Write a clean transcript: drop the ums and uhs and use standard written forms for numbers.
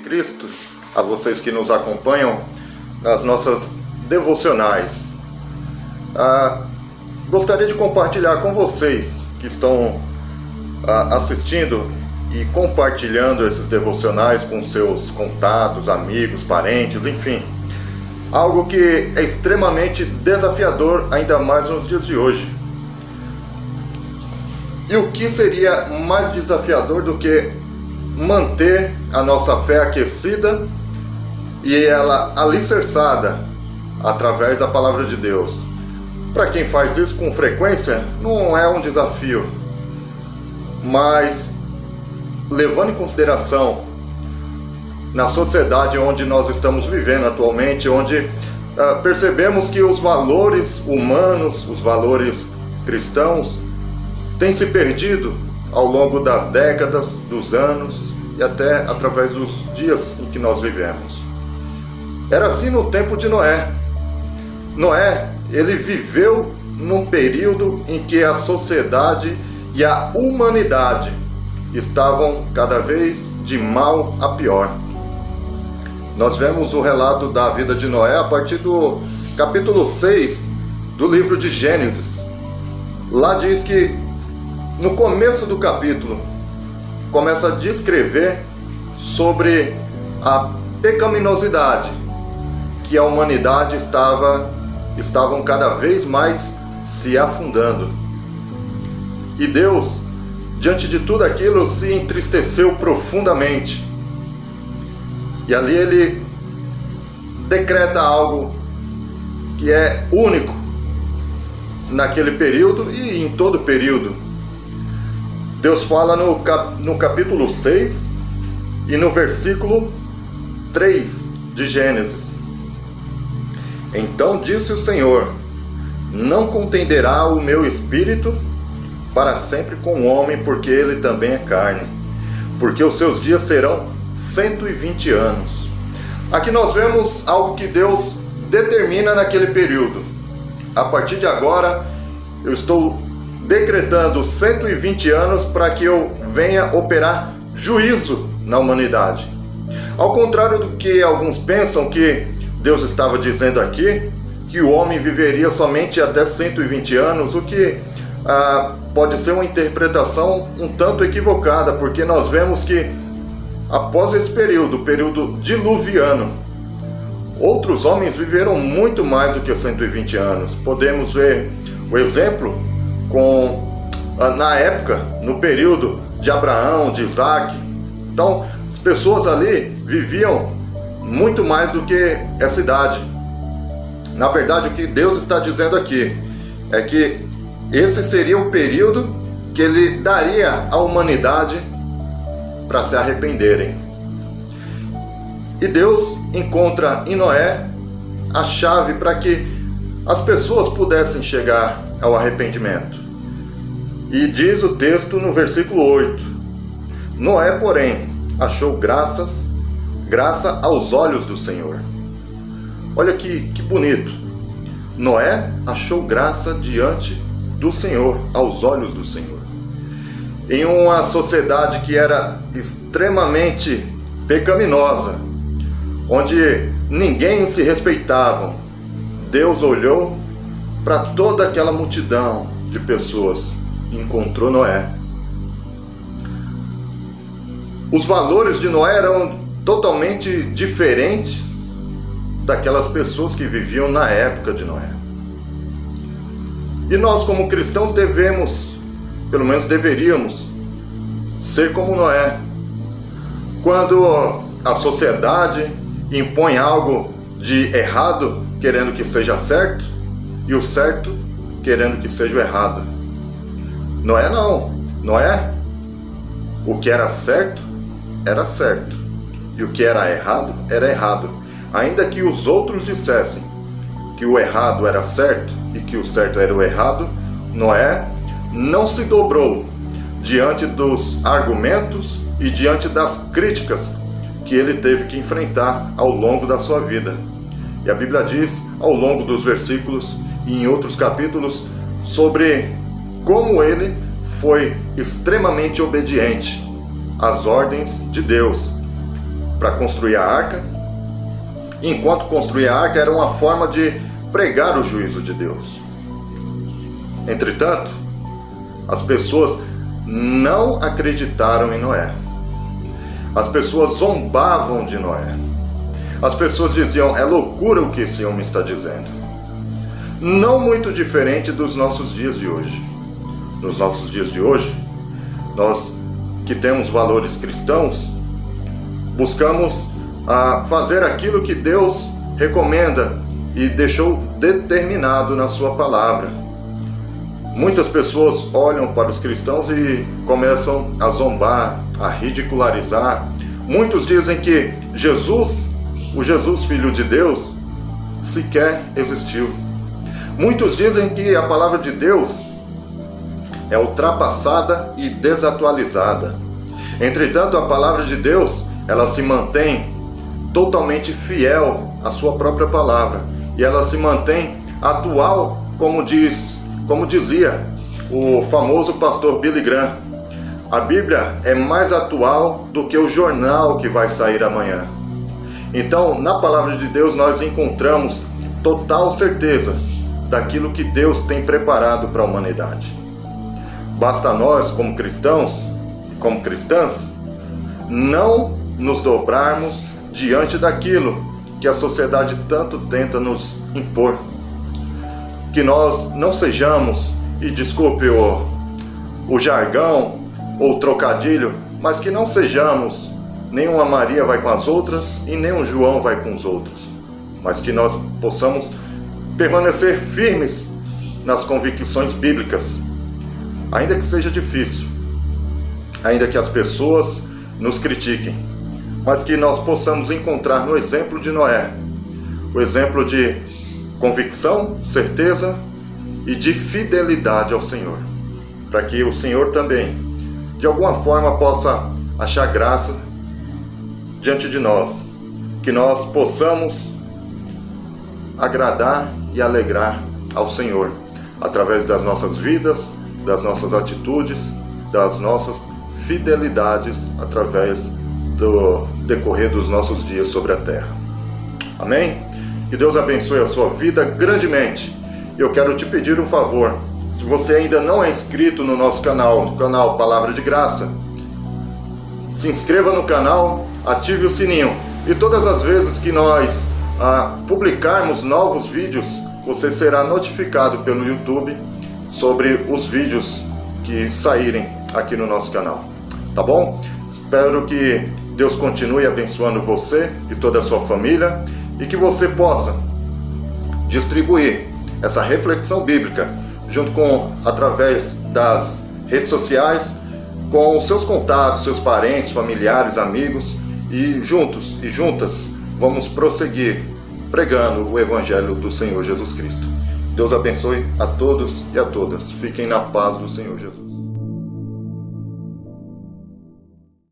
Cristo, a vocês que nos acompanham nas nossas devocionais. Gostaria de compartilhar com vocês que estão assistindo e compartilhando esses devocionais com seus contatos, amigos, parentes, enfim, algo que é extremamente desafiador, ainda mais nos dias de hoje. E o que seria mais desafiador do que manter a nossa fé aquecida e ela alicerçada através da palavra de Deus? Para quem faz isso com frequência, não é um desafio, mas levando em consideração na sociedade onde nós estamos vivendo atualmente, onde percebemos que os valores humanos, os valores cristãos, têm se perdido ao longo das décadas, dos anos e até através dos dias em que nós vivemos. Era assim no tempo de Noé. Noé, ele viveu num período em que a sociedade e a humanidade estavam cada vez de mal a pior. Nós vemos o relato da vida de Noé a partir do capítulo 6 do livro de Gênesis. Lá diz que no começo do capítulo começa a descrever sobre a pecaminosidade que a humanidade estavam cada vez mais se afundando. E Deus, diante de tudo aquilo, se entristeceu profundamente. E ali ele decreta algo que é único naquele período e em todo período. Deus fala no capítulo 6 e no versículo 3 de Gênesis. Então disse o Senhor: não contenderá o meu espírito para sempre com o homem, porque ele também é carne, porque os seus dias serão 120 anos. Aqui nós vemos algo que Deus determina naquele período. A partir de agora, eu estou decretando 120 anos para que eu venha operar juízo na humanidade. Ao contrário do que alguns pensam que Deus estava dizendo aqui, que o homem viveria somente até 120 anos, o que pode ser uma interpretação um tanto equivocada, porque nós vemos que após esse período, o período diluviano, outros homens viveram muito mais do que 120 anos. Podemos ver o exemplo na época, no período de Abraão, de Isaac. Então, as pessoas ali viviam muito mais do que essa idade. Na verdade, o que Deus está dizendo aqui é que esse seria o período que ele daria à humanidade para se arrependerem. E Deus encontra em Noé a chave para que as pessoas pudessem chegar ao arrependimento. E diz o texto no versículo 8: Noé, porém, achou graça aos olhos do Senhor. Olha que bonito. Noé achou graça diante do Senhor, aos olhos do Senhor. Em uma sociedade que era extremamente pecaminosa, onde ninguém se respeitava, Deus olhou para toda aquela multidão de pessoas e encontrou Noé. Os valores de Noé eram totalmente diferentes daquelas pessoas que viviam na época de Noé. E nós, como cristãos, devemos, pelo menos deveríamos, ser como Noé. Quando a sociedade impõe algo de errado, querendo que seja certo, e o certo querendo que seja o errado. Noé não. Noé, o que era certo, e o que era errado, era errado. Ainda que os outros dissessem que o errado era certo e que o certo era o errado, Noé não se dobrou diante dos argumentos e diante das críticas que ele teve que enfrentar ao longo da sua vida. E a Bíblia diz, ao longo dos versículos e em outros capítulos, sobre como ele foi extremamente obediente às ordens de Deus. para construir a arca. Enquanto construía a arca, era uma forma de pregar o juízo de Deus. Entretanto, as pessoas não acreditaram em Noé. As pessoas zombavam de Noé. As pessoas diziam: é loucura o que esse homem está dizendo. Não muito diferente dos nossos dias de hoje. Nos nossos dias de hoje, nós que temos valores cristãos, buscamos fazer aquilo que Deus recomenda e deixou determinado na sua palavra. Muitas pessoas olham para os cristãos e começam a zombar, a ridicularizar. Muitos dizem que Jesus, o Jesus Filho de Deus, sequer existiu. Muitos dizem que a palavra de Deus é ultrapassada e desatualizada. Entretanto, a palavra de Deus, ela se mantém totalmente fiel à sua própria palavra. E ela se mantém atual, como dizia o famoso pastor Billy Graham. A Bíblia é mais atual do que o jornal que vai sair amanhã. Então, na palavra de Deus, nós encontramos total certeza daquilo que Deus tem preparado para a humanidade. Basta nós, como cristãos e como cristãs, não nos dobrarmos diante daquilo que a sociedade tanto tenta nos impor. Que nós não sejamos, e desculpe o jargão ou o trocadilho, mas que não sejamos nenhuma Maria vai com as outras e nem um João vai com os outros, mas que nós possamos permanecer firmes nas convicções bíblicas, ainda que seja difícil, ainda que as pessoas nos critiquem, mas que nós possamos encontrar no exemplo de Noé o exemplo de convicção, certeza e de fidelidade ao Senhor, para que o Senhor também, de alguma forma, possa achar graça diante de nós, que nós possamos agradar e alegrar ao Senhor, através das nossas vidas, das nossas atitudes, das nossas fidelidades, através do decorrer dos nossos dias sobre a terra. Amém? Que Deus abençoe a sua vida grandemente. Eu quero te pedir um favor. Se você ainda não é inscrito no nosso canal, no canal Palavra de Graça, se inscreva no canal, ative o sininho. E todas as vezes que nós publicarmos novos vídeos, você será notificado pelo YouTube sobre os vídeos que saírem aqui no nosso canal. Tá bom? Espero que Deus continue abençoando você e toda a sua família e que você possa distribuir essa reflexão bíblica através das redes sociais, com os seus contatos, seus parentes, familiares, amigos, e juntos e juntas vamos prosseguir pregando o Evangelho do Senhor Jesus Cristo. Deus abençoe a todos e a todas. Fiquem na paz do Senhor Jesus.